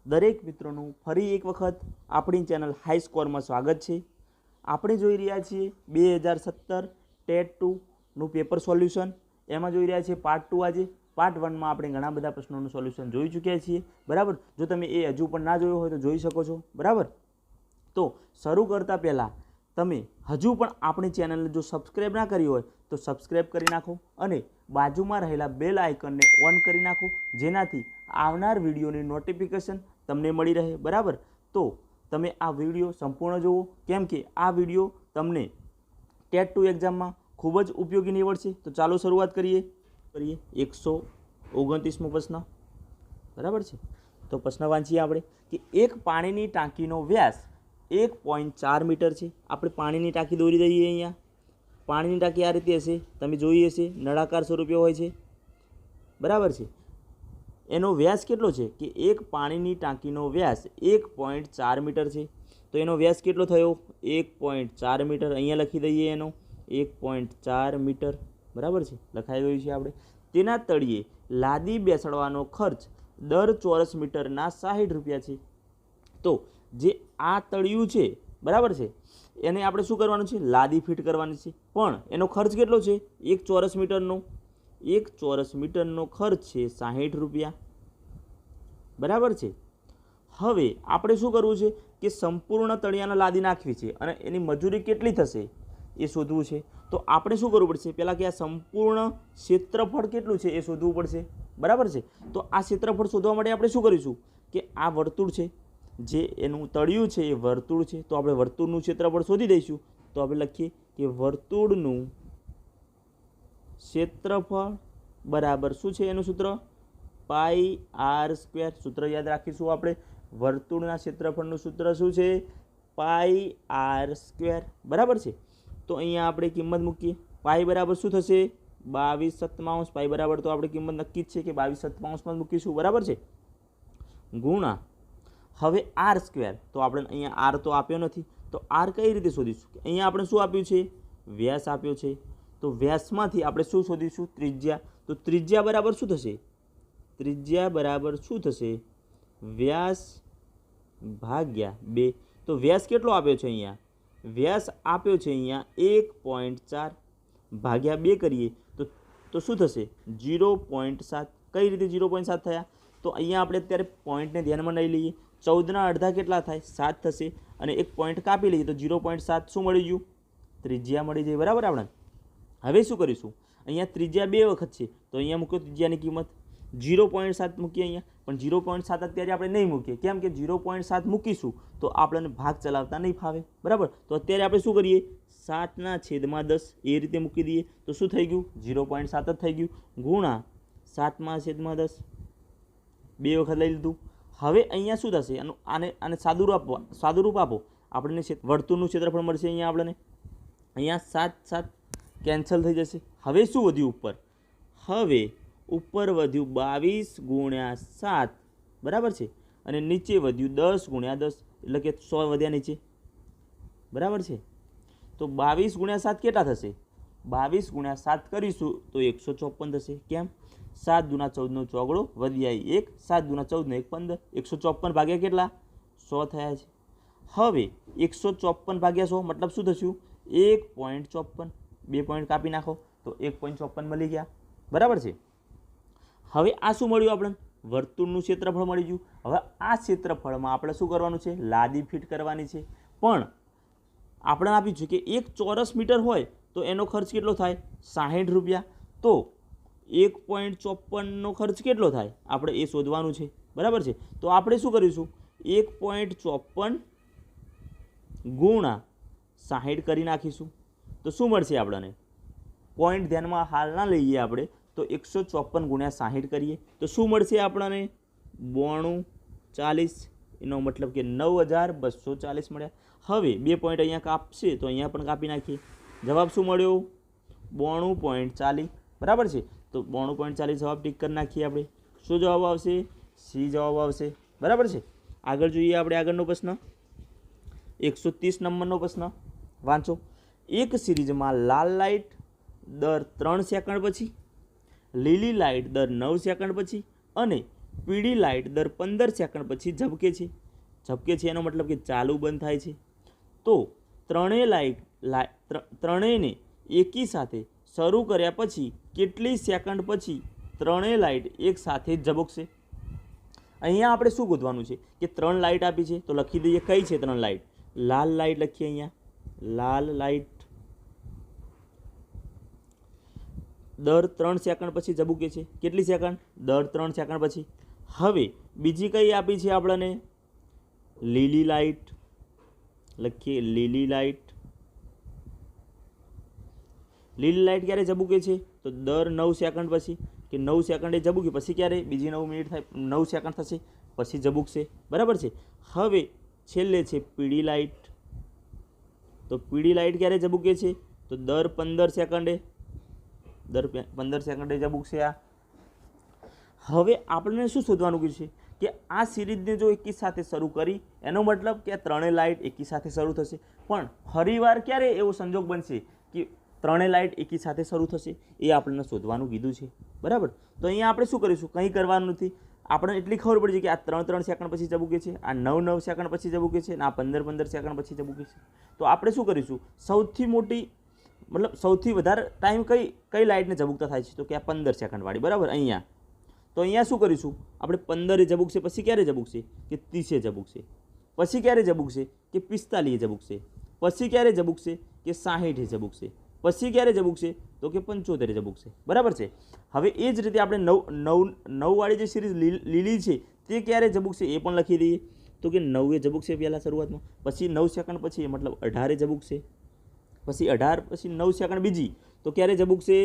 દરેક મિત્રોનું ફરી એક વખત આપણી ચેનલ હાઈ સ્કોરમાં સ્વાગત છે। આપણે જોઈ રહ્યા છીએ 2017 ટેટ 2નું પેપર સોલ્યુશન। એમાં જોઈ રહ્યા છીએ પાર્ટ 2। આજે પાર્ટ 1માં આપણે ઘણા બધા પ્રશ્નોનું સોલ્યુશન જોઈ ચૂક્યા છીએ, બરાબર। જો તમે એ હજુ પણ ના જોયો હોય તો જોઈ શકો છો, બરાબર। તો શરૂ કરતાં પહેલાં તમે હજુ પણ આપણી ચેનલને જો સબસ્ક્રાઈબ ના કરી હોય તો સબસ્ક્રાઈબ કરી નાખો અને બાજુમાં રહેલા બેલ આઇકનને ઓન કરી નાખો, જેનાથી આવનાર વિડીયોની નોટિફિકેશન તમને મળી રહે, બરાબર। તો તમે આ વિડીયો સંપૂર્ણ જુઓ, કેમ કે આ વિડીયો તમને ટેટ 2 એક્ઝામમાં ખૂબ જ ઉપયોગી નીવડશે। તો ચાલો શરૂઆત કરીએ 129મો પ્રશ્ન, બરાબર છે। તો પ્રશ્ન વાંચીએ આપણે કે એક પાણીની ટાંકીનો વ્યાસ 1.4 મીટર છે। આપણે પાણીની ટાંકી દોરી દઈએ। અહીંયા પાણીની ટાંકી આ રીતે હશે, તમે જોઈ હશે, નળાકાર સ્વરૂપે હોય છે, બરાબર છે। એનો વ્યાસ કેટલો છે કે એક પાણીની ટાંકીનો વ્યાસ 1.4 મીટર છે। તો એનો વ્યાસ કેટલો થયો? 1.4 મીટર। અહીંયા લખી દઈએ એનો 1.4 મીટર, બરાબર છે, લખાઈ ગયું છે આપણે। તેના તળિયે લાદી બેસાડવાનો ખર્ચ દર ચોરસ મીટરના 60 રૂપિયા છે। તો જે આ તળિયું છે, બરાબર છે, એને આપણે શું કરવાનું છે? લાદી ફિટ કરવાની છે। પણ એનો ખર્ચ કેટલો છે? 1 ચોરસ મીટરનો 1 ચોરસ મીટરનો ખર્ચ છે 60 રૂપિયા, બરાબર છે। હવે આપણે શું કરવું છે કે સંપૂર્ણ તળિયાના લાદી નાખવી છે અને એની મજૂરી કેટલી થશે એ શોધવું છે। તો આપણે શું કરવું પડશે? પહેલાં કે આ સંપૂર્ણ ક્ષેત્રફળ કેટલું છે એ શોધવું પડશે, બરાબર છે। તો આ ક્ષેત્રફળ શોધવા માટે આપણે શું કરીશું કે આ વર્તુળ છે, જે એનું તળિયું છે એ વર્તુળ છે, તો આપણે વર્તુળનું ક્ષેત્રફળ શોધી દઈશું। તો આપણે લખીએ કે વર્તુળનું ક્ષેત્રફળ બરાબર શું છે એનું સૂત્ર? પાઈ આર સ્ક્વેર। સૂત્ર યાદ રાખીશું આપણે, વર્તુળના ક્ષેત્રફળનું સૂત્ર શું છે? પાઈ આર સ્ક્વેર, બરાબર છે। તો અહીંયા આપણે કિંમત મૂકીએ। પાઈ બરાબર શું થશે? 22/7। પાઈ બરાબર તો આપણે કિંમત નક્કી જ છે કે 22/7 મૂકીશું, બરાબર છે, ગુણા હવે આર સ્ક્વેર। તો આપણે અહીંયા આર તો આપ્યો નથી, તો આર કઈ રીતે શોધીશું? અહીંયા આપણે શું આપ્યું છે? વ્યાસ આપ્યો છે। તો વ્યાસમાંથી આપણે શું શોધીશું? ત્રિજ્યા। તો ત્રિજ્યા બરાબર શું થશે? ત્રિજ્યા બરાબર શું થશે? વ્યાસ ભાગ્યા 2। તો વ્યાસ કેટલો આપ્યો છે? અહીંયા વ્યાસ આપ્યો છે અહીંયા 1.4 ભાગ્યા 2 કરીએ તો શું થશે? 0.7। કઈ રીતે 0.7 થયા? તો અહીંયા આપણે અત્યારે પોઈન્ટને ધ્યાનમાં નહીં લઈએ। 14ના અડધા કેટલા થાય? 7 થશે, અને એક પોઈન્ટ કાપી લઈએ તો 0.7 શું મળી ગયું? ત્રિજ્યા મળી જાય, બરાબર। આપણે હવે શું કરીશું? અહીંયા ત્રિજ્યા 2 વખત છે, તો અહીંયા મૂકો ત્રિજ્યાની કિંમત 0.7 મૂકીએ અહીંયા, પણ 0.7 અત્યારે આપણે નહીં મૂકીએ, કેમ કે 0.7 મૂકીશું તો આપણને ભાગ ચલાવતા નહીં ફાવે, બરાબર। તો અત્યારે આપણે શું કરીએ? 7/10 એ રીતે મૂકી દઈએ તો શું થઈ ગયું? 0.7 જ થઈ ગયું, ગુણા 7/10 2 વખત લઈ લીધું। હવે અહીંયા શું થશે? આને સાદુરૂપ આપો, આપણને વર્તુળનું ક્ષેત્રફળ મળશે। અહીંયા આપણને અહીંયા 7 કેન્સલ થઈ જશે। હવે શું વધ્યું ઉપર? હવે ઉપર વધ્યું 22 × 7, બરાબર છે, અને નીચે વધ્યું 10 × 10, એટલે કે 100 વધ્યા નીચે, બરાબર છે। તો 22 × 7 કેટલા થશે? 22 × 7 કરીશું તો 154 થશે। કેમ? 7 × 14 નો ચોગડો વધ્યા 1, 7 × 14 નો 1 15, 154 ભાગ્યા કેટલા? 100 થયા છે। હવે 154 ભાગ્યા 100 મતલબ શું થયું? 1.54। 2 પોઈન્ટ કાપી નાખો તો 1.54 મળી ગયા, બરાબર છે। હવે આ શું મળ્યું આપણને? વર્તુળનું ક્ષેત્રફળ મળી ગયું। હવે આ ક્ષેત્રફળમાં આપણે શું કરવાનું છે? લાદી ફિટ કરવાની છે। પણ આપણે આપ્યું છે કે 1 ચોરસ મીટર હોય તો એનો ખર્ચ કેટલો થાય? 60 રૂપિયા। તો 1.54નો ખર્ચ કેટલો થાય? આપણે એ શોધવાનું છે, બરાબર છે। તો આપણે શું કરીશું? 1.54 ગુણા 60 કરી નાખીશું તો શું મળશે આપણને? પોઈન્ટ ધ્યાનમાં હાલ ના લઈએ આપણે, તો 154 × 60 કરીએ તો શું મળશે આપણને? 9240। એનો મતલબ કે 9240 મળ્યા। હવે 2 પોઈન્ટ અહીંયા કાપશે તો અહીંયા પણ કાપી નાખીએ, જવાબ શું મળ્યો? 92.40, બરાબર છે। તો 92.40 જવાબ ટીક કરી નાખીએ આપણે। શું જવાબ આવશે? સી જવાબ આવશે, બરાબર છે। આગળ જોઈએ આપણે આગળનો પ્રશ્ન 130 નંબરનો પ્રશ્ન વાંચો। એક સિરીઝમાં લાલ લાઇટ દર 3 સેકન્ડ પછી, લીલી લાઇટ દર 9 સેકન્ડ પછી અને પીળી લાઇટ દર 15 સેકન્ડ પછી ઝબકે છે. ઝબકે છે એનો મતલબ કે ચાલુ બંધ થાય છે. તો ત્રણેયને એકી સાથે શરૂ કર્યા પછી કેટલી સેકન્ડ પછી ત્રણેય લાઇટ એક સાથે ઝબકશે? અહીંયા આપણે શું ગોતવાનું છે કે 3 લાઇટ આપી છે, તો લખી દઈએ કઈ છે 3 લાઇટ. લાલ લાઇટ લખીએ અહીંયા, લાલ લાઇટ દર 3 સેકન્ડ પછી ઝબકે છે. કેટલી સેકન્ડ? દર 3 સેકન્ડ પછી. હવે બીજી કઈ આપી છે આપણને? લીલી લાઇટ લખીએ, લીલી લાઇટ. લીલી લાઇટ ક્યારે ઝબકે છે? તો દર 9 સેકન્ડ પછી, કે 9 સેકન્ડે ઝબુકી પછી ક્યારે? બીજી 9 મિનિટ થાય, 9 સેકન્ડ થશે પછી ઝબુકશે. બરાબર છે. હવે છેલ્લે છે પીળી લાઇટ. તો પીળી લાઇટ ક્યારે ઝબુકે છે? તો દર 15 સેકન્ડે, દર 15 સેકન્ડે ઝબુકશે આ. હવે આપણને શું શોધવાનું કીધું છે કે આ સિરીઝને જો એકી સાથે શરૂ કરી, એનો મતલબ કે આ ત્રણેય લાઇટ એકી સાથે શરૂ થશે. પણ ફરીવાર ક્યારે એવો સંજોગ બનશે કે ત્રણેય લાઇટ એકી સાથે શરૂ થશે? એ આપણને શોધવાનું કીધું છે. બરાબર. તો અહીંયા આપણે શું કરીશું? કંઈ કરવાનું નથી. આપણને એટલી ખબર પડી છે કે આ 3 સેકન્ડ પછી ઝબુકે છે, આ 9 સેકન્ડ પછી ઝબુકે છે, અને આ 15 સેકન્ડ પછી ઝબુકે છે. તો આપણે શું કરીશું? સૌથી મોટી સૌથી વધારે ટાઈમ કઈ લાઇટને ઝબુકતા થાય છે? તો કે આ 15 સેકન્ડવાળી. બરાબર. અહીંયા તો અહીંયા શું કરીશું? આપણે 15 ઝબુકશે પછી ક્યારે ઝબુકશે? કે 30 ઝબુકશે. પછી ક્યારે ઝબુકશે? કે 45 ઝબુકશે. પછી ક્યારે ઝબુકશે? કે 60 ઝબુકશે. પછી ક્યારે ઝબુકશે? તો કે 75 ઝબુકશે. બરાબર છે. હવે એ જ રીતે આપણે 9 વાળી જે સિરીઝ લીલી છે તે ક્યારે ઝબુકશે એ પણ લખી દઈએ. તો કે 9 ઝબુકશે પહેલાં શરૂઆતમાં, પછી 9 સેકન્ડ પછી મતલબ 18 ઝબુકશે, પછી 18 પછી 9 સેકન્ડ બીજી, તો ક્યારે ઝબુકશે?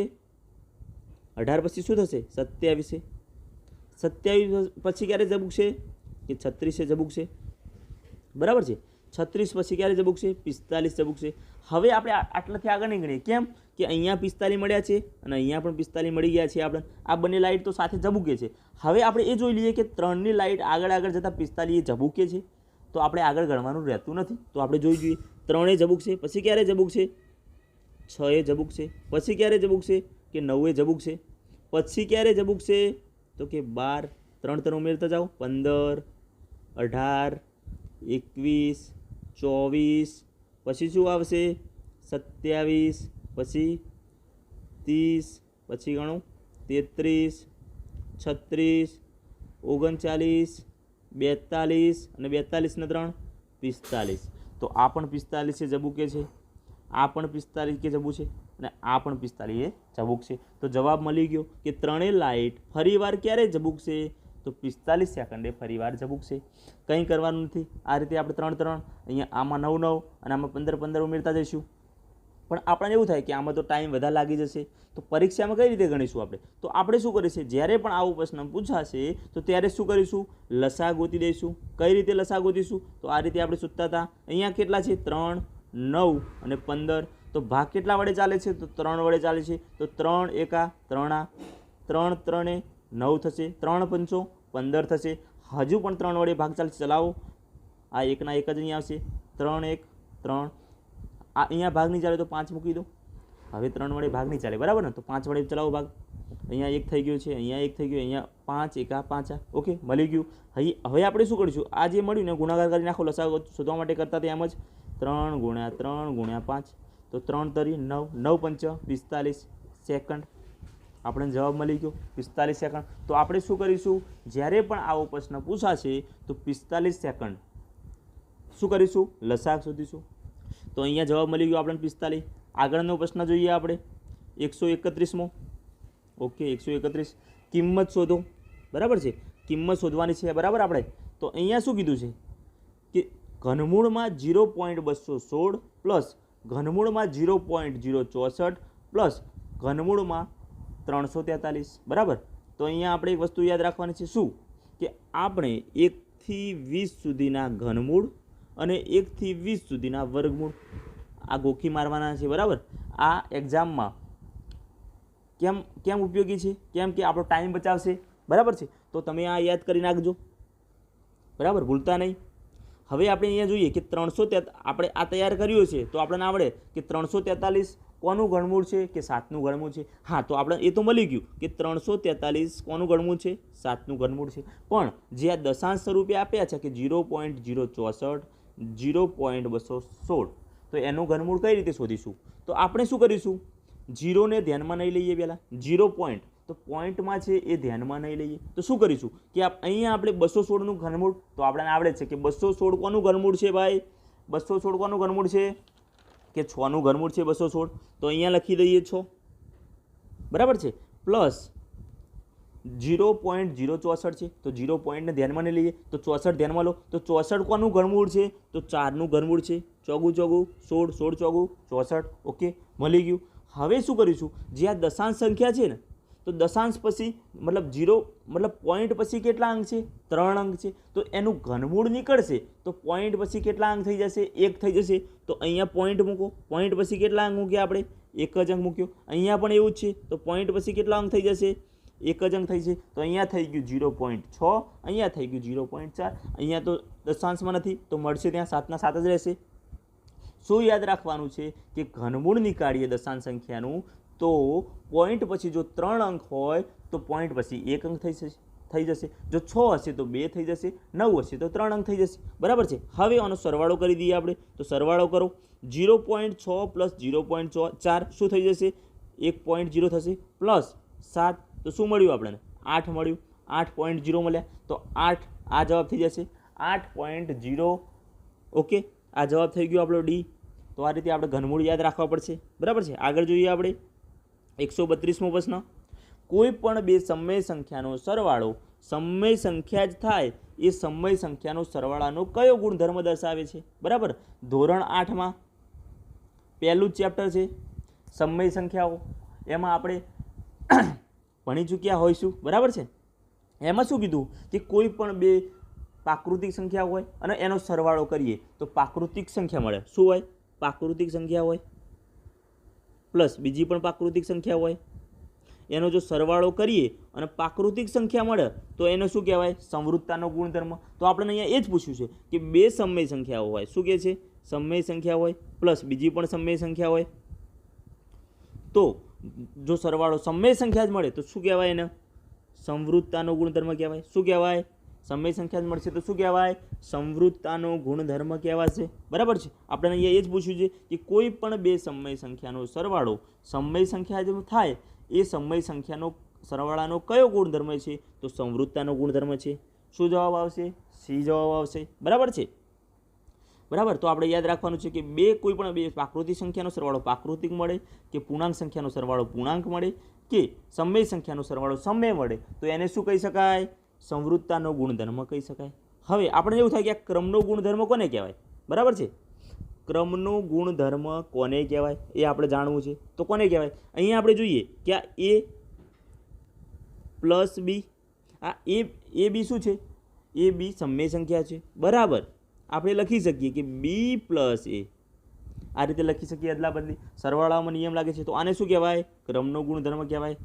18 પછી શું થશે? 27. 27 પછી ક્યારે ઝબુકશે? કે 36 ઝબુકશે. બરાબર છે. 36 પછી ક્યારે ઝબુકશે? 45 ઝબુકશે. હવે આપણે આટલાથી આગળ નહીં ગણીએ. કેમ? કે અહીંયા 45 મળ્યા છે અને અહીંયા પણ 45 મળી ગયા છે. આપણે આ બંને લાઇટ તો સાથે ઝબુકે છે. હવે આપણે એ જોઈ લઈએ કે 3ની લાઇટ આગળ જતાં 45 ઝબુકે છે. તો આપણે આગળ ગણવાનું રહેતું નથી. તો આપણે જોઈ જોઈએ. 3 ઝબુકશે. પછી ક્યારે ઝબુકશે? 6 ઝબુકશે. પછી ક્યારે ઝબુકશે? કે 9 ઝબુકશે. પછી ક્યારે ઝબુકશે? તો કે 12. 3 ઉમેરતા જાઓ. 15, 18, 21, 24, પછી શું આવશે? 27, પછી 30, પછી ગણો 33, 36, 39, 42 અને 42 ને 3 45. તો આ પણ 45 ઝબુકે છે, આ પણ 45 કે ઝબુક છે, અને આ પણ 45 ઝબુકશે. તો જવાબ મળી ગયો કે ત્રણેય લાઇટ ફરીવાર ક્યારે ઝબુકશે? તો 45 સેકન્ડે ફરીવાર ઝબુકશે. કંઈ કરવાનું નથી. આ રીતે આપણે 3, અહીંયા આમાં 9 અને આમાં 15 ઉમેરતા જઈશું. પણ આપણને એવું થાય કે આમાં તો ટાઈમ વધારે લાગી જશે, તો પરીક્ષામાં કઈ રીતે ગણીશું આપણે? તો આપણે શું કરીશું? જ્યારે પણ આવો પ્રશ્ન પૂછાશે તો ત્યારે શું કરીશું? લસા ગોતી દઈશું. કઈ રીતે લસા ગોતીશું? તો આ રીતે આપણે શોધતા હતા. અહીંયા કેટલા છે? 3, 9 અને 15. તો ભાગ કેટલા વડે ચાલે છે? તો 3 વડે ચાલે છે. તો 3 એકા 3, 3 9 થશે, 3 પંચો 15 થશે. હજુ પણ 3 વડે ભાગ ચાલશે. ચલાવો. આ એકના એક જ અહીંયા આવશે. 3, 1, 3. આ અહીંયા ભાગ નહીં ચાલે તો 5 મૂકી દો. હવે 3 વડે ભાગ નહીં ચાલે. બરાબર ને? તો 5 વડે ચલાવો ભાગ. અહીંયા 1 થઈ ગયું છે, અહીંયા 1 થઈ ગયું, અહીંયા 5 એકા 5. ઓકે, મળી ગયું. હવે આપણે શું કરીશું? આ જે મળ્યું ને ગુણાકાર કરી નાખો. લસા શોધવા માટે કરતા હતા એમ જ. 3 × 3 × 5. તો 3 તરી 9, 9 પંચ 45 સેકન્ડ. આપણને જવાબ મળી ગયો 45 સેકન્ડ. તો આપણે શું કરીશું? જ્યારે પણ આવો પ્રશ્ન પૂછાશે તો 45 સેકન્ડ શું કરીશું? લસાઅ શોધીશું. તો અહીંયા જવાબ મળી ગયો આપણને 45. આગળનો પ્રશ્ન જોઈએ આપણે 131મો. ઓકે, 131. કિંમત શોધો. બરાબર છે. કિંમત શોધવાની છે. બરાબર. આપણે તો અહીંયા શું કીધું છે કે ઘનમૂળમાં 0.216 પ્લસ ઘનમૂળમાં 0.064 પ્લસ ઘનમૂળમાં 343. બરાબર. તો અહીંયા આપણે એક વસ્તુ યાદ રાખવાની છે. શું? કે આપણે 1 થી 20 સુધીના ઘનમૂળ અને 1 થી 20 સુધીના વર્ગમૂળ આ ગોખી મારવાના છે. બરાબર. આ એક્ઝામમાં કેમ ઉપયોગી છે? કેમ કે આપણો ટાઈમ બચાવશે. બરાબર છે. તો તમે આ યાદ કરી નાખજો. બરાબર, ભૂલતા નહીં. હવે આપણે અહીંયા જોઈએ કે 343 આપણે આ તૈયાર કર્યું છે તો આપણને આવડે કે 343 કોનું ઘનમૂળ છે કે 7નું ઘનમૂળ છે. હા, તો આપણે એ તો મળી ગયું કે 343 કોનું ઘનમૂળ છે, 7નું ઘનમૂળ છે. પણ જે આ દશાંશ સ્વરૂપે આપ્યા છે કે 0.064 0.216, તો એનું ઘનમૂળ કઈ રીતે શોધીશું? તો આપણે શું કરીશું, 0ને ધ્યાનમાં નહીં લઈએ. પહેલાં 0 પોઈન્ટ, તો પોઈન્ટમાં છે એ ધ્યાનમાં નહીં લઈએ. તો શું કરીશું કે અહીંયા આપણે 216નું ઘનમૂળ, તો આપણને આવડે છે કે 216 કોનું ઘનમૂળ છે ભાઈ, 216 કોનું ઘનમૂળ છે કે 6નું ઘનમૂળ છે 216. તો અહીંયા લખી દઈએ 6, બરાબર છે. પ્લસ 0.064 છે, તો 0 પોઈન્ટને ધ્યાનમાં નહીં લઈએ, તો 64 ધ્યાનમાં લો. તો 64 કોનું ઘનમૂળ છે, તો 4નું ઘનમૂળ છે. ચોગું ચોગું 16, 16 ચોગું 64. ઓકે, મળી ગયું. હવે શું કરીશું, જે આ દશાંશ સંખ્યા છે ને, તો દશાંશ પછી મતલબ 0 મતલબ પોઈન્ટ પછી કેટલા અંક છે, 3 અંક છે. તો એનું ઘનમૂળ નીકળશે તો પોઈન્ટ પછી કેટલા અંક થઈ જશે, 1 થઈ જશે. તો અહીંયા પોઈન્ટ મૂકો, પોઈન્ટ પછી કેટલા અંક મૂક્યા આપણે, 1 જ અંક મૂક્યો. અહીંયા પણ એવું જ છે, તો પોઈન્ટ પછી કેટલા અંક થઈ જશે, 1 જ અંક થઈ છે. તો અહીંયા થઈ ગયું 0.6, અહીંયા થઈ ગયું 0.4. અહીંયા તો દશાંશમાં નથી, તો મળશે ત્યાં 7ના 7 જ રહેશે. શું યાદ રાખવાનું છે કે ઘનમૂળ નીકાળીએ દશાંશ સંખ્યાનું, તો પોઈન્ટ પછી જો 3 અંક હોય તો પોઈન્ટ પછી 1 અંક થઈ જશે. જો 6 હશે તો 2 થઈ જશે, 9 હશે તો 3 અંક થઈ જશે. બરાબર છે. હવે આનો સરવાળો કરી દઈએ આપણે. તો સરવાળો કરો, 0.6 પ્લસ 0.4 શું થઈ જશે, 1.0 થશે. પ્લસ 7, તો શું મળ્યું આપણને, 8 મળ્યું. 8.0 મળ્યા, તો 8 આ જવાબ થઈ જશે, 8.0. ઓકે, આ જવાબ થઈ ગયો આપણો ડી. તો આ રીતે આપણે ઘનમૂળ યાદ રાખવા પડશે. બરાબર છે. આગળ જોઈએ આપણે 132મો પ્રશ્ન. કોઈ પણ બે સમય સંખ્યાનો સરવાળો સમય સંખ્યા જ થાય એ સમય સંખ્યાનો સરવાળાનો કયો ગુણધર્મ દર્શાવે છે? બરાબર, ધોરણ 8માં પહેલું જ ચેપ્ટર છે સમય સંખ્યાઓ. એમાં આપણે ભણી ચૂક્યા હોઈશું. બરાબર છે. એમાં શું કીધું કે કોઈ પણ બે પ્રાકૃતિક સંખ્યા હોય અને એનો સરવાળો કરીએ તો પ્રાકૃતિક સંખ્યા મળે. શું હોય? પ્રાકૃતિક સંખ્યા હોય પ્લસ બીજી પણ પ્રાકૃતિક સંખ્યા હોય. એનો જો સરવાળો કરીએ અને પ્રાકૃતિક સંખ્યા મળે તો એને શું કહેવાય? સમૃદ્ધતાનો ગુણધર્મ. તો આપણે અહીંયા એ જ પૂછ્યું છે કે બે સમય સંખ્યાઓ હોય. શું કહે છે? સમય સંખ્યા હોય પ્લસ બીજી પણ સમય સંખ્યા હોય. તો જો સરવાળો સમય સંખ્યા જ મળે તો શું કહેવાય? એને સમૃદ્ધતાનો ગુણધર્મ કહેવાય. શું કહેવાય? સમય સંખ્યા જ મળશે તો શું કહેવાય? સમૃદ્ધતાનો ગુણધર્મ કહેવાશે. બરાબર છે. આપણે અહીંયા એ જ પૂછ્યું છે કે કોઈ પણ બે સમય સંખ્યાનો સરવાળો સમય સંખ્યા જે થાય એ સમય સંખ્યાનો સરવાળાનો કયો ગુણધર્મ છે? તો સમૃદ્ધતાનો ગુણધર્મ છે. શું જવાબ આવશે? સી જવાબ આવશે. બરાબર છે. બરાબર. તો આપણે યાદ રાખવાનું છે કે કોઈ પણ બે પ્રાકૃતિક સંખ્યાનો સરવાળો પ્રાકૃતિક મળે કે પૂર્ણાંક સંખ્યાનો સરવાળો પૂર્ણાંક મળે કે સમય સંખ્યાનો સરવાળો સમય મળે તો એને શું કહી શકાય? સમૃદ્ધતાનો ગુણધર્મ કહી શકાય. હવે આપણે એવું થાય કે આ ક્રમનો ગુણધર્મ કોને કહેવાય? બરાબર છે. ક્રમનો ગુણધર્મ કોને કહેવાય એ આપણે જાણવું છે. તો કોને કહેવાય? અહીંયા આપણે જોઈએ કે આ એ પ્લસ બી, આ એ બી શું છે? એ બી સમય સંખ્યા છે. બરાબર. આપણે લખી શકીએ કે બી પ્લસ એ, આ રીતે લખી શકીએ અદલા બદલી. સરવાળામાં નિયમ લાગે છે તો આને શું કહેવાય? ક્રમનો ગુણધર્મ કહેવાય.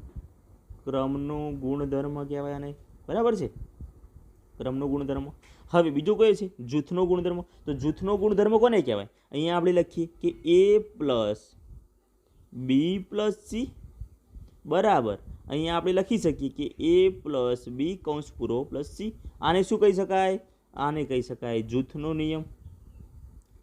ક્રમનો ગુણધર્મ કહેવાય આને. બરાબર છે. ક્રમનો ગુણધર્મ. હવે બીજો કયો છે? જૂથનો ગુણધર્મ. તો જૂથનો ગુણધર્મ કોને કહેવાય? અહીંયા આપણે લખીએ કે એ પ્લસ બી પ્લસ સી બરાબર. અહીંયા આપણે લખી શકીએ કે એ પ્લસ બી કૌંસ પૂરો પ્લસ સી. આને શું કહી શકાય? આને કહી શકાય જૂથનો નિયમ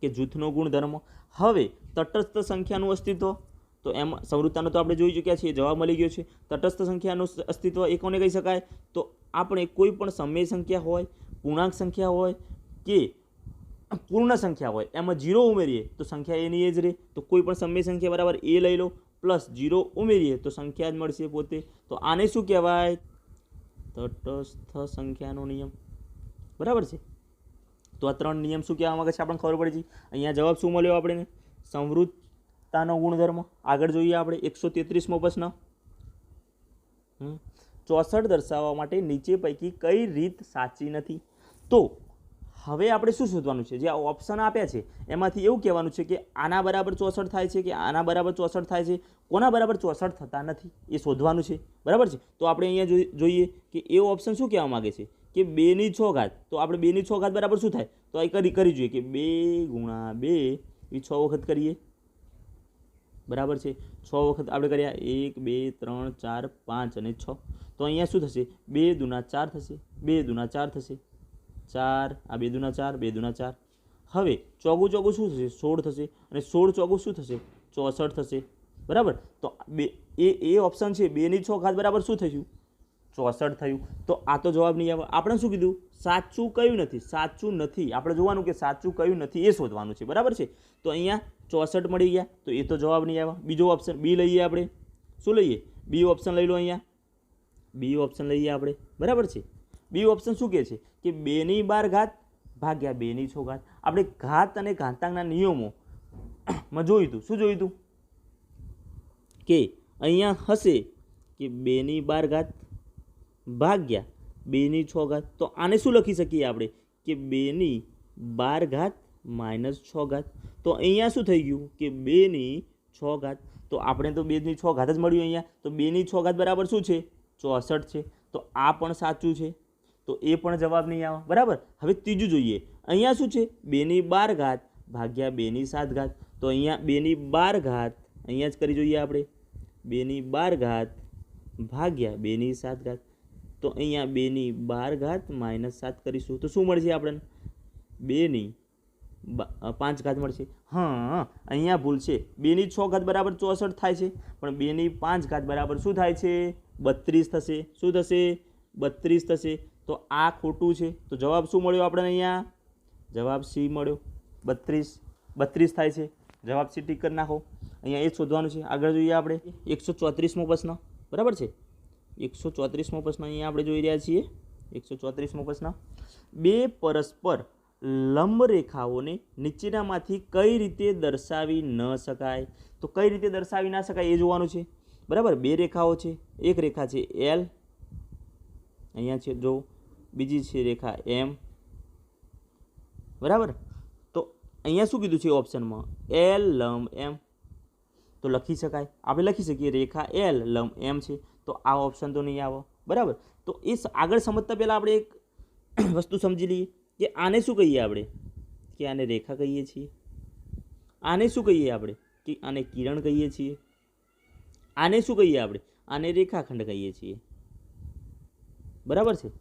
કે જૂથનો ગુણધર્મ. હવે તટસ્થ સંખ્યાનું અસ્તિત્વ, તો એમાં સમૃદ્ધતાનો તો આપણે જોઈ ચૂક્યા છીએ, જવાબ મળી ગયો છે. તટસ્થ સંખ્યાનું અસ્તિત્વ એ કોને કહી શકાય? તો આપણે કોઈ પણ સમય સંખ્યા હોય, પૂર્ણાંક સંખ્યા હોય કે પૂર્ણ સંખ્યા હોય એમાં 0 ઉમેરીએ તો સંખ્યા એની એ જ રહે. તો કોઈ પણ સમય સંખ્યા બરાબર એ લઈ લો પ્લસ 0 ઉમેરીએ તો સંખ્યા જ મળશે પોતે. તો આને શું કહેવાય? તટસ્થ સંખ્યાનો નિયમ. બરાબર છે. તો આ 3 નિયમ શું કહેવા માંગે છે આપણને ખબર પડી છે. અહીંયા જવાબ શું મળ્યો આપણને? સમૃદ્ધતાનો ગુણધર્મ. આગળ જોઈએ આપણે 133મો પ્રશ્ન. 64 દર્શાવવા માટે નીચે પૈકી કઈ રીત સાચી નથી? તો હવે આપણે શું શોધવાનું છે? જે આ ઓપ્શન આપ્યા છે એમાંથી એવું કહેવાનું છે કે આના બરાબર 64 થાય છે કે આના બરાબર 64 થાય છે, કોના બરાબર 64 થતા નથી એ શોધવાનું છે. બરાબર છે. તો આપણે અહીંયા જોઈએ કે એ ઓપ્શન શું કહેવા માગે છે કે 2/6. તો આપણે 2/6 બરાબર શું થાય? તો એ કરી જોઈએ કે 2 × 2 એ 6 વખત કરીએ. બરાબર છે 6 વખત આપણે કર્યા 1 2 3 4 5 અને 6 તો અહીંયા શું થશે 2 દુના 4 થશે 2 દુના 4 થશે 4 આ 2 દુના 4 2 દુના 4 હવે ચોગું ચોગું શું થશે 16 થશે અને 16 ચોગું શું થશે 64 થશે બરાબર તો એ ઓપ્શન છે 2 ની 6 ઘાત બરાબર શું થયું 64 થયું તો આ તો જવાબ નહીં આવે આપણે શું કીધું સાચું કયું નથી સાચું નથી આપણે જોવાનું કે સાચું કયું નથી એ શોધવાનું છે બરાબર છે તો અહીંયા 64 મળી ગયા તો એ તો જવાબ નહીં આવે બીજો ઓપ્શન બી લઈએ આપણે શું લઈએ બી ઓપ્શન લઈ લો અહીંયા બી ઓપ્શન લઈએ આપણે બરાબર છે બી ઓપ્શન શું કહે છે કે 2 ની 12 ઘાત ભાગ્યા 2 ની 6 ઘાત આપણે ઘાત અને ઘાતાંકના નિયમોમાં જોયું હતું શું જોયું હતું કે અહીંયા હશે કે 2 ની 12 ઘાત ભાગ્યા 2 ની 6 ઘાત તો આને શું લખી શકીએ આપણે કે 2 ની 12 ઘાત માઇનસ 6 ઘાત તો અહીંયા શું થઈ ગયું કે 2 ની 6 ઘાત તો આપણે તો 2 ની 6 ઘાત જ મળ્યું અહીંયા તો 2 ની 6 ઘાત બરાબર શું છે 64 છે તો આ પણ સાચું છે તો એ પણ જવાબ નહીં આવે બરાબર હવે ત્રીજું જોઈએ અહીંયા શું છે 2 ની 12 ઘાત ભાગ્યા 2 ની 7 ઘાત તો અહીંયા 2 ની 12 ઘાત અહીંયા જ કરી જોઈએ આપણે 2 ની 12 ઘાત ભાગ્યા 2 ની 7 ઘાત તો અહીંયા 2 ની 12 ઘાત માઇનસ 7 કરીશું તો શું મળશે આપણને 2 ની 5 ઘાત મળશે હા અહીંયા ભૂલ છે 2 ની 6 ઘાત બરાબર 64 થાય છે પણ 2 ની 5 ઘાત બરાબર શું થાય છે 32 થશે શું થશે 32 થશે તો આ ખોટું છે તો જવાબ શું મળ્યો આપણને અહીંયા જવાબ સી મળ્યો 32 થાય છે જવાબ સી ટીક કરી નાખો અહીંયા એ જ શોધવાનું છે આગળ જોઈએ આપણે 134મો પ્રશ્ન બરાબર છે 134મો પ્રશ્ન અહીંયા આપણે જોઈ રહ્યા છીએ 134મો પ્રશ્ન બે પરસ્પર લંબ રેખાઓને નીચેનામાંથી કઈ રીતે દર્શાવી ન શકાય તો કઈ રીતે દર્શાવી ના શકાય એ જોવાનું છે બરાબર બે રેખાઓ છે એક રેખા છે એલ અહીંયા છે જો બીજી છે રેખા એમ બરાબર તો અહીંયા શું કીધું છે ઓપ્શનમાં એલ લંબ એમ તો લખી શકાય આપણે લખી શકીએ રેખા એલ લંબ એમ છે તો આ ઓપ્શન તો નહીં આવે બરાબર તો એ આગળ સમજતા પહેલાં આપણે એક વસ્તુ સમજી લઈએ કે આને શું કહીએ આપણે કે આને રેખા કહીએ છીએ આને શું કહીએ આપણે કે આને કિરણ કહીએ છીએ આને શું કહીએ આપણે આને રેખાખંડ કહીએ છીએ બરાબર છે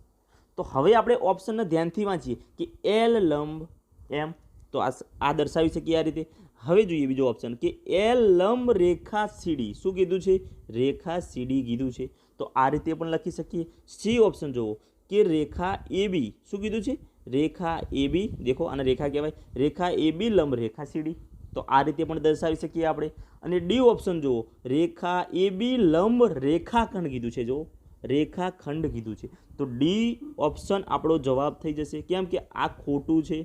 તો હવે આપણે ઓપ્શનને ધ્યાનથી વાંચીએ કે એલ લંબ એમ તો આ દર્શાવી શકીએ આ રીતે હવે જોઈએ બીજો ઓપ્શન કે એલ લંબ રેખા સીડી શું કીધું છે રેખા સીડી કીધું છે તો આ રીતે પણ લખી શકીએ સી ઓપ્શન જુઓ કે રેખા એ બી શું કીધું છે રેખા એ બી દેખો આને રેખા કહેવાય રેખા એ બી લંબ રેખા સીડી તો આ રીતે પણ દર્શાવી શકીએ આપણે અને ડી ઓપ્શન જુઓ રેખા એ બી લંબ રેખાખંડ કીધું છે જો રેખાખંડ કીધું છે તો ડી ઓપ્શન આપણો જવાબ થઈ જશે કેમ કે આ ખોટું છે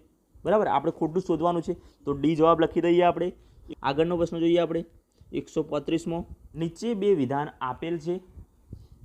બરાબર આપણે ખોટું શોધવાનું છે તો ડી જવાબ લખી દઈએ આપણે આગળનો પ્રશ્ન જોઈએ આપણે 135મો નીચે બે વિધાન આપેલ છે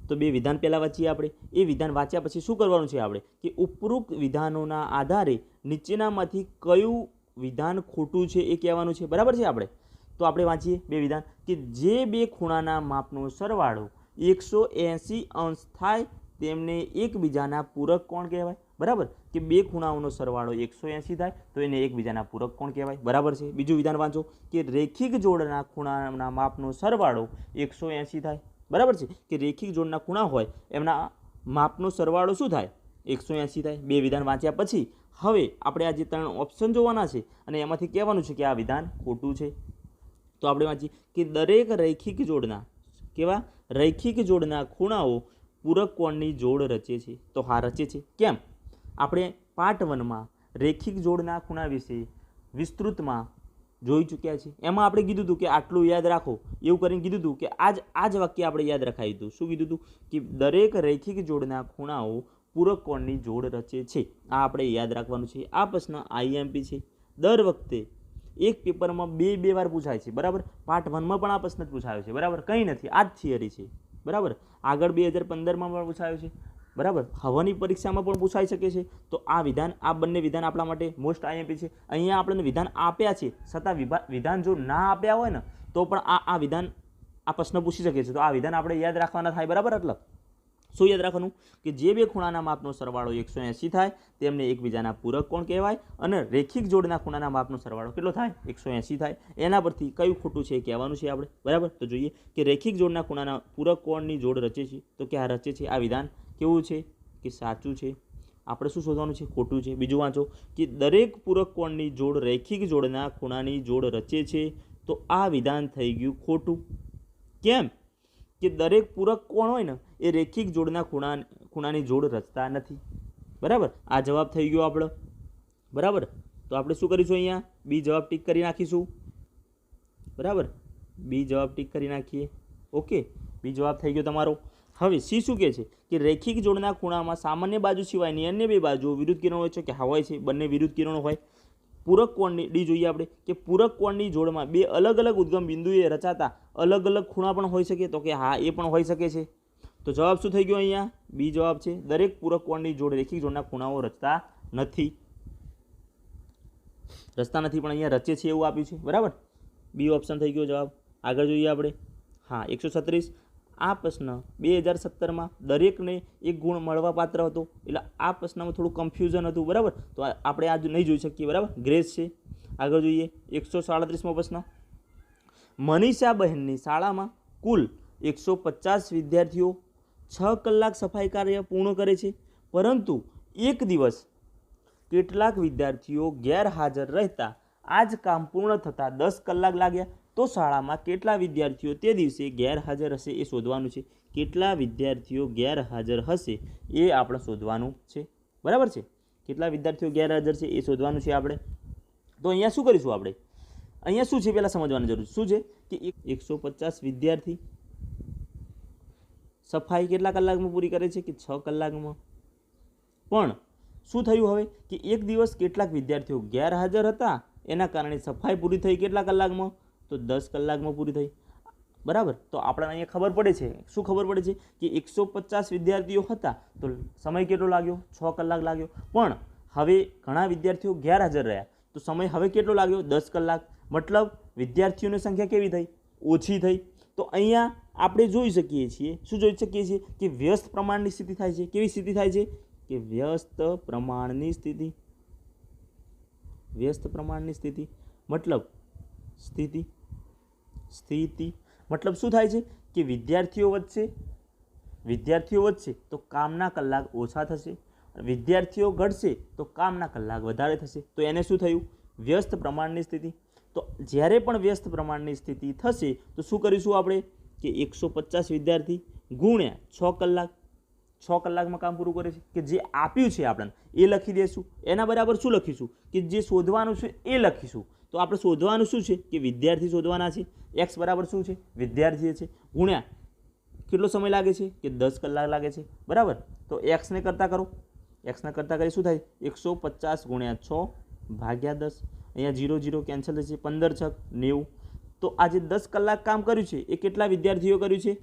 તો બે વિધાન પહેલાં વાંચીએ આપણે એ વિધાન વાંચ્યા પછી શું કરવાનું છે આપણે કે ઉપરોક્ત વિધાનોના આધારે નીચેનામાંથી કયું વિધાન ખોટું છે એ કહેવાનું છે બરાબર છે આપણે તો આપણે વાંચીએ બે વિધાન કે જે બે ખૂણાના માપનો સરવાળો 180 અંશ થાય તેમને એકબીજાના પૂરક કોણ કહેવાય બરાબર કે બે ખૂણાઓનો સરવાળો 180 થાય તો એને એકબીજાના પૂરક કોણ કહેવાય બરાબર છે બીજું વિધાન વાંચો કે રેખિક જોડના ખૂણાના માપનો સરવાળો 180 થાય બરાબર છે કે રેખિક જોડના ખૂણા હોય એમના માપનો સરવાળો શું થાય 180 થાય બે વિધાન વાંચ્યા પછી હવે આપણે આ જે ત્રણ ઓપ્શન જોવાના છે અને એમાંથી કહેવાનું છે કે આ વિધાન ખોટું છે તો આપણે વાંચીએ કે દરેક રૈખિક જોડના કેવા રૈખિક જોડના ખૂણાઓ પૂરક કોણની જોડ રચે છે તો હા રચે છે કેમ આપણે પાર્ટ 1માં રેખિક જોડના ખૂણા વિશે વિસ્તૃતમાં જોઈ ચૂક્યા છે એમાં આપણે કીધું હતું કે આટલું યાદ રાખો એવું કરીને કીધું હતું કે આ જ વાક્ય આપણે યાદ રખાયું હતું શું કીધું હતું કે દરેક રૈખિક જોડના ખૂણાઓ પૂરક કોણની જોડ રચે છે આ આપણે યાદ રાખવાનું છે આ પ્રશ્ન આઈએમપી છે દર વખતે એક પેપરમાં બે વાર પૂછાય છે બરાબર પાર્ટ 1માં પણ આ પ્રશ્ન જ પૂછાયો છે બરાબર કંઈ નથી આ જ થિયરી છે બરાબર આગળ 2015માં પણ પૂછાયો છે બરાબર હવાની પરીક્ષામાં પણ પૂછાઈ શકે છે તો આ વિધાન આ બંને વિધાન આપણા માટે મોસ્ટ આઈએમપી છે અહીંયા આપણને વિધાન આપ્યા છે છતાં વિધાન જો ના આપ્યા હોય ને તો પણ આ વિધાન આ પ્રશ્ન પૂછી શકે છે તો આ વિધાન આપણે યાદ રાખવાના થાય બરાબર એટલે શું યાદ રાખવાનું કે જે બે ખૂણાના માપનો સરવાળો 180 થાય તેમને એકબીજાના પૂરક કોણ કહેવાય અને રેખિક જોડના ખૂણાના માપનો સરવાળો કેટલો થાય 180 થાય. એના પરથી કયું ખોટું છે એ કહેવાનું છે આપણે, બરાબર. તો જોઈએ કે રેખિક જોડના ખૂણાના પૂરક કોણની જોડ રચે છે, તો કે આ રચે છે. આ વિધાન કેવું છે કે સાચું છે. આપણે શું શોધવાનું છે? ખોટું છે. બીજું વાંચો કે દરેક પૂરક કોણની જોડ રેખિક જોડના ખૂણાની જોડ રચે છે, તો આ વિધાન થઈ ગયું ખોટું. કેમ કે દરેક પૂરક કોણ હોય ને એ રેખિક જોડના ખૂણાની જોડ રચતા નથી, બરાબર. આ જવાબ થઈ ગયો આપણો, બરાબર. તો આપણે શું કરીશું? અહીંયા બી જવાબ ટીક કરી નાખીશું, બરાબર. બી જવાબ ટીક કરી નાખીએ. ઓકે, બી જવાબ થઈ ગયો તમારો. હવે સી શું કહે છે કે રેખિક જોડના ખૂણામાં સામાન્ય બાજુ સિવાયની અન્ય બે બાજુઓ વિરુદ્ધ કિરણો હોય છે કે હા હોય છે, બંને વિરુદ્ધ કિરણો હોય. પૂરક કોણની ડી જોઈએ આપણે કે પૂરક કોણની જોડમાં બે અલગ અલગ ઉદ્ગમ બિંદુએ રચાતા અલગ અલગ ખૂણા પણ હોઈ શકે, તો કે હા એ પણ હોઈ શકે છે. તો જવાબ શું થઈ ગયો? અહીંયા બી જવાબ છે. દરેક પૂરક કોણની જોડ રેખિક જોડના ખૂણાઓ રચતા નથી, પણ અહીંયા રચે છે એવું આપ્યું છે, બરાબર. બી ઓપ્શન થઈ ગયો જવાબ. આગળ જોઈએ આપણે. હા, 136. આ પ્રશ્ન 2017માં દરેકને એક ગુણ મળવા પાત્ર હતો, એટલે આ પ્રશ્નમાં થોડું કન્ફ્યુઝન હતું, બરાબર. તો આપણે આજ નહીં જોઈ શકીએ, બરાબર. ગ્રેસ છે. આગળ જોઈએ 137મો પ્રશ્ન. મનીષા બહેનની શાળામાં કુલ 150 વિદ્યાર્થીઓ 6 કલાક સફાઈ કાર્ય પૂર્ણ કરે છે, પરંતુ એક દિવસ કેટલાક વિદ્યાર્થીઓ ગેરહાજર રહેતા આ જ કામ પૂર્ણ થતાં 10 કલાક લાગ્યા. તો શાળામાં કેટલા વિદ્યાર્થીઓ તે દિવસે ગેરહાજર હશે એ શોધવાનું છે. કેટલા વિદ્યાર્થીઓ ગેરહાજર હશે એ આપણે શોધવાનું છે, બરાબર છે. કેટલા વિદ્યાર્થીઓ ગેરહાજર છે એ શોધવાનું છે આપણે. તો અહીંયા શું કરીશું આપણે? અહીંયા શું છે પહેલાં સમજવાની જરૂર શું છે કે 150 વિદ્યાર્થી સફાઈ કેટલા કલાકમાં પૂરી કરે છે કે 6 કલાકમાં. પણ શું થયું હવે કે એક દિવસ કેટલાક વિદ્યાર્થીઓ ગેરહાજર હતા, એના કારણે સફાઈ પૂરી થઈ કેટલા કલાકમાં? તો 10 કલાકમાં પૂરી થઈ, બરાબર. તો આપણને અહીંયા ખબર પડે છે, શું ખબર પડે છે કે 150 વિદ્યાર્થીઓ હતા તો સમય કેટલો લાગ્યો? 6 કલાક લાગ્યો. પણ હવે ઘણા વિદ્યાર્થીઓ ગેરહાજર રહ્યા તો સમય હવે કેટલો લાગ્યો? 10 કલાક. મતલબ વિદ્યાર્થીઓની સંખ્યા કેવી થઈ? ઓછી થઈ. તો અહીંયા આપણે જોઈ શકીએ છીએ, શું જોઈ શકીએ છીએ કે વ્યસ્ત પ્રમાણની સ્થિતિ થાય છે. કેવી સ્થિતિ થાય છે? કે વ્યસ્ત પ્રમાણની સ્થિતિ. વ્યસ્ત પ્રમાણની સ્થિતિ મતલબ સ્થિતિ મતલબ શું થાય છે કે વિદ્યાર્થીઓ વધશે તો કામના કલાક ઓછા થશે, વિદ્યાર્થીઓ ઘટશે તો કામના કલાક વધારે થશે. તો એને શું થયું? વ્યસ્ત પ્રમાણની સ્થિતિ. તો જ્યારે પણ વ્યસ્ત પ્રમાણની સ્થિતિ થશે તો શું કરીશું આપણે કે 150 વિદ્યાર્થી ગુણ્યા 6 કલાક. 6 કલાકમાં કામ પૂરું કરે છે કે જે આપ્યું છે આપણને એ લખી દઈશું. એના બરાબર શું લખીશું કે જે શોધવાનું છે એ લખીશું. તો આપણે શોધવાનું શું છે કે વિદ્યાર્થી શોધવાના છે. એક્સ બરાબર શું છે? વિદ્યાર્થી છે. ગુણ્યા કેટલો સમય લાગે છે કે 10 કલાક લાગે છે, બરાબર. તો એક્સને કરતા કરો. એક્સને કરતા કરી શું થાય? 150 ગુણ્યા 6 ભાગ્યા 10. અહીંયા 0 0 કેન્સલ થશે. 15 6 90. તો આ જે 10 કલાક કામ કર્યું છે એ કેટલા વિદ્યાર્થીઓ કર્યું છે?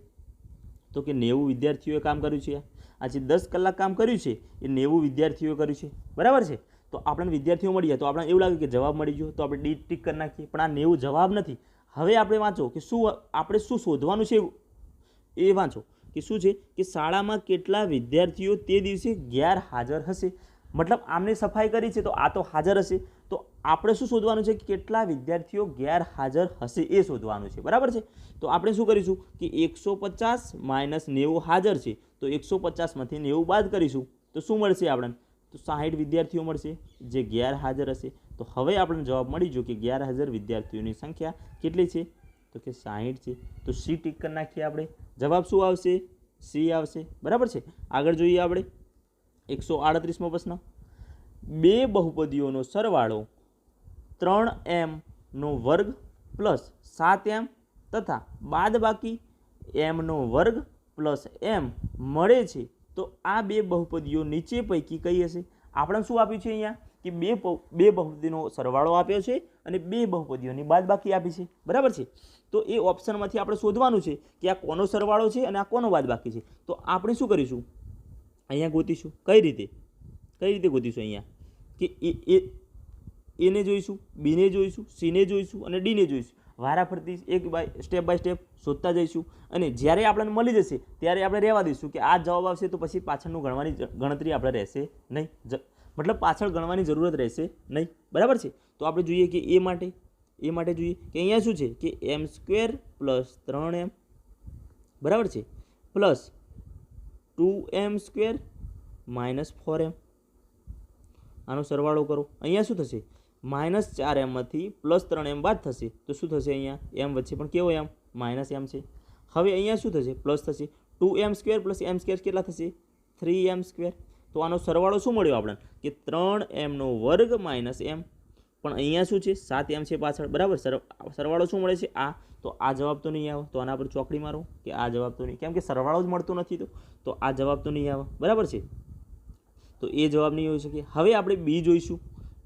તો કે 90 વિદ્યાર્થીઓએ કામ કર્યું છે. આ જે 10 કલાક કામ કર્યું છે એ 90 વિદ્યાર્થીઓએ કર્યું છે, બરાબર છે. તો આપણને વિદ્યાર્થીઓ મળી જાય તો આપણને એવું લાગે કે જવાબ મળી ગયો, તો આપણે ડી ટીક કરી નાખીએ. પણ આ 90 જવાબ નથી. હવે આપણે વાંચો કે આપણે શું શોધવાનું છે એ વાંચો કે શું છે કે શાળામાં કેટલા વિદ્યાર્થીઓ તે દિવસે ગેરહાજર હશે. મતલબ આમને સફાઈ કરી છે તો આ તો હાજર હશે. તો આપણે શું શોધવાનું છે કે કેટલા વિદ્યાર્થીઓ ગેરહાજર હશે એ શોધવાનું છે, બરાબર છે. તો આપણે શું કરીશું કે 150 માઇનસ 90 હાજર છે તો 150માંથી 90 બાદ કરીશું તો શું મળશે આપણને? તો 60 વિદ્યાર્થીઓ મળશે જે ગેરહાજર હશે. તો હવે આપણને જવાબ મળી ગયો કે ગેરહાજર વિદ્યાર્થીઓની સંખ્યા કેટલી છે? તો કે 60 છે. તો સી ટીક કરી નાખીએ આપણે. જવાબ શું આવશે? સી આવશે, બરાબર છે. આગળ જોઈએ આપણે 138મો પ્રશ્ન. બે બહુપદીઓનો સરવાળો 3m² પ્લસ 7m તથા બાદબાકી m² પ્લસ m મળે છે, તો આ બે બહુપદીઓ નીચે પૈકી કઈ હશે? આપણે શું આપ્યું છે અહીંયા કે બે બહુપદીનો સરવાળો આપ્યો છે અને બે બહુપદીઓની બાદબાકી આપી છે, બરાબર છે. તો એ ઓપ્શનમાંથી આપણે શોધવાનું છે કે આ કોનો સરવાળો છે અને આ કોનો બાદબાકી છે. તો આપણે શું કરીશું? અહીંયા ગોતીશું. કઈ રીતે ગોતીશું? અહીંયા કે એને જોઈશું, બીને જોઈશું, સીને જોઈશું અને ડીને જોઈશું. વારાફરતી સ્ટેપ બાય સ્ટેપ શોધતા જઈશું અને જ્યારે આપણને મળી જશે ત્યારે આપણે રહેવા દઈશું કે આ જવાબ આવશે તો પછી પાછળનું ગણતરી આપણે રહેશે નહીં, મતલબ પાછળ ગણવાની જરૂરત રહેશે નહીં, બરાબર છે. તો આપણે જોઈએ કે એ માટે જોઈએ કે અહીંયા શું છે કે m² પ્લસ 3m બરાબર છે પ્લસ 2m² માઇનસ 4m. આનો સરવાળો કરો. અહીંયા શું થશે -4m માંથી +3m બાદ થશે તો શું થશે અહીંયા m વચ્ચે પણ કેવો m -m છે. હવે અહીંયા શું થશે પ્લસ થશે 2m² પ્લસ m² કેટલા થશે 3m². તો આનો સરવાળો શું મળ્યો આપણે કે 3m² માઇનસ m, પણ અહીંયા શું છે 7m છે પાછળ, બરાબર. સરવાળો શું મળે છે આ, તો આ જવાબ તો નહીં આવે, તો આના પર ચોકડી મારો કે આ જવાબ તો નહીં, કેમ કે સરવાળો જ મળતો નથી તો આ જવાબ તો નહીં આવે, બરાબર છે. તો એ જવાબ નહીં હોઈ શકે. હવે આપણે બી જોઈશું.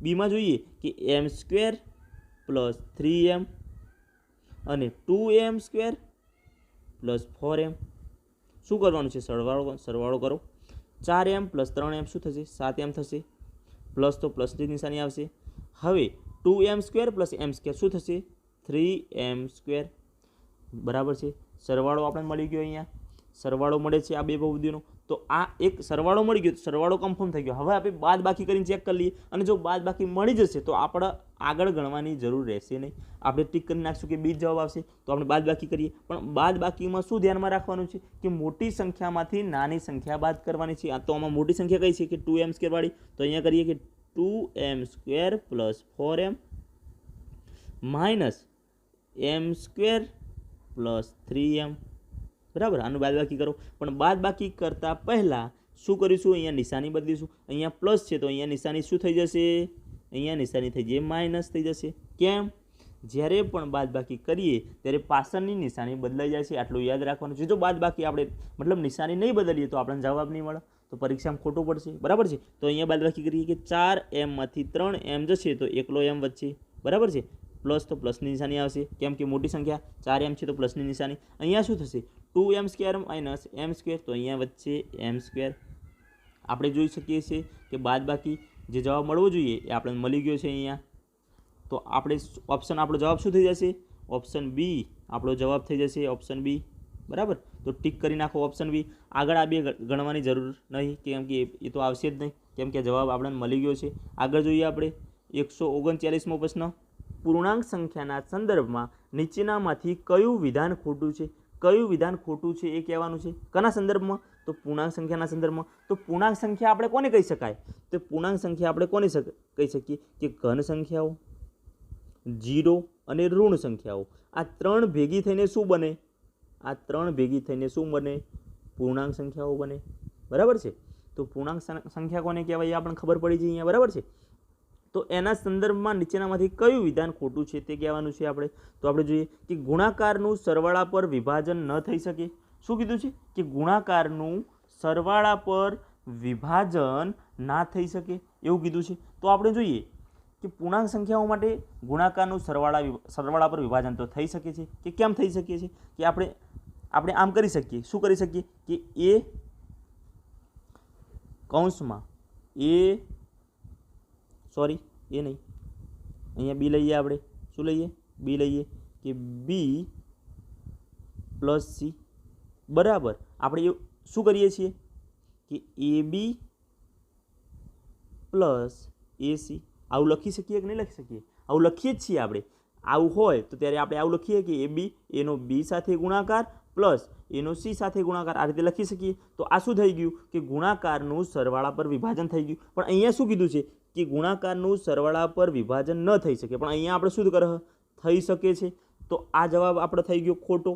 બીમાં જોઈએ કે m² પ્લસ 3m અને 2m² પ્લસ 4m. શું કરવાનું છે સરવાળો કરો. 4m પ્લસ 3m શું થશે 7m થશે, પ્લસ તો પ્લસની નિશાની આવશે. હવે 2m² પ્લસ m² શું થશે 3m², બરાબર છે. સરવાળો આપણને મળી ગયો. અહીંયા સરવાળો મળે છે આ બે બહુપદીનો. તો આ એક સરવાળો મળી ગયો, સરવાળો કન્ફર્મ થઈ ગયો. હવે આપણે બાદ બાકી કરીને ચેક કરી લઈએ અને જો બાદ બાકી મળી જશે તો આપણે આગળ ગણવાની જરૂર રહેશે નહીં. આપણે ટીક કરી નાખશું કે બી જવાબ આવશે તો આપણે બાદ બાકી કરીએ. પણ બાદ બાકીમાં શું ધ્યાનમાં રાખવાનું છે કે મોટી સંખ્યામાંથી નાની સંખ્યા બાદ કરવાની છે. આ તો આમાં મોટી સંખ્યા કઈ છે કે 2m² વાળી, તો અહીંયા કરીએ કે 2m² plus 4m minus m² plus 3m, બરાબર. આનું બાદબાકી કરો. પણ બાદબાકી કરતાં પહેલાં શું કરીશું અહીંયા નિશાની બદલીશું. અહીંયા પ્લસ છે તો અહીંયા નિશાની શું થઈ જશે, અહીંયા નિશાની થઈ જશે માઇનસ થઈ જશે. કેમ? જ્યારે પણ બાદબાકી કરીએ ત્યારે પાછળની નિશાની બદલાઈ જાય છે, આટલું યાદ રાખવાનું છે. જો બાદબાકી આપણે મતલબ નિશાની નહીં બદલીએ તો આપણને જવાબ નહીં મળે, તો પરીક્ષામાં ખોટું પડશે, બરાબર છે. તો અહીંયા બાદબાકી કરીએ કે 4m માંથી 3m જશે તો એકલો m વચ્ચે, બરાબર છે. પ્લસ તો પ્લસની નિશાની આવશે કેમ કે મોટી સંખ્યા 4m છે તો પ્લસની નિશાની. અહીંયા શું થશે 2m² માઇનસ m², તો અહીંયા વચ્ચે m². આપણે જોઈ શકીએ છીએ કે બાદબાકી જે જવાબ મળવો જોઈએ એ આપણને મળી ગયો છે અહીંયા. તો આપણે ઓપ્શન આપણો જવાબ શું થઈ જશે ઓપ્શન બી આપણો જવાબ થઈ જશે ઓપ્શન બી, બરાબર. તો ટીક કરી નાખો ઓપ્શન બી. આગળ આ બે ગણવાની જરૂર નહીં કેમ કે એ તો આવશે જ નહીં કેમ કે જવાબ આપણને મળી ગયો છે. આગળ જોઈએ આપણે 139મો પ્રશ્ન. પૂર્ણાંક સંખ્યાના સંદર્ભમાં નીચેનામાંથી કયું વિધાન ખોટું છે. કયું વિધાન ખોટું છે એ કહેવાનું છે. કના સંદર્ભમાં? તો પૂર્ણાંક સંખ્યાના સંદર્ભમાં. તો પૂર્ણાંક સંખ્યા આપણે કોને કહી શકાય? તો પૂર્ણાંક સંખ્યા આપણે કોને કહી શકીએ કે ઘન સંખ્યાઓ, 0 અને ઋણ સંખ્યાઓ. આ ત્રણ ભેગી થઈને શું બને? આ ત્રણ ભેગી થઈને શું બને? પૂર્ણાંક સંખ્યાઓ બને, બરાબર છે. તો પૂર્ણાંક સંખ્યા કોને કહેવાય એ આપણને ખબર પડી છે અહીંયા, બરાબર છે. તો એના સંદર્ભમાં નીચેનામાંથી કયું વિધાન ખોટું છે તે કહેવાનું છે આપણે. તો આપણે જોઈએ કે ગુણાકારનું સરવાળા પર વિભાજન ન થઈ શકે. શું કીધું છે કે ગુણાકારનું સરવાળા પર વિભાજન ના થઈ શકે એવું કીધું છે. તો આપણે જોઈએ કે પૂર્ણાંક સંખ્યાઓ માટે ગુણાકારનું સરવાળા પર વિભાજન તો થઈ શકે છે કે કેમ થઈ શકે છે કે આપણે આમ કરી શકીએ. શું કરી શકીએ કે એ કૌંસમાં એ નહીં, અહીંયા બી લઈએ. આપણે શું લઈએ? બી લઈએ કે બી પ્લસ સી, બરાબર. આપણે શું કરીએ છીએ કે એ બી પ્લસ એ સી આવું લખી શકીએ કે નહીં લખી શકીએ? આવું લખીએ જ છીએ આપણે. આવું હોય તો ત્યારે આપણે આવું લખીએ કે એ બી એનો બી સાથે ગુણાકાર પ્લસ એનો સી સાથે ગુણાકાર, આ રીતે લખી શકીએ. તો આ શું થઈ ગયું કે ગુણાકારનું સરવાળા પર વિભાજન થઈ ગયું. પણ અહીંયા શું કીધું છે કે ગુણાકારનું સરવાળા પર વિભાજન ન થઈ શકે, પણ અહીંયા આપણે શું કરે થઈ શકે છે. તો આ જવાબ આપણો થઈ ગયો ખોટો.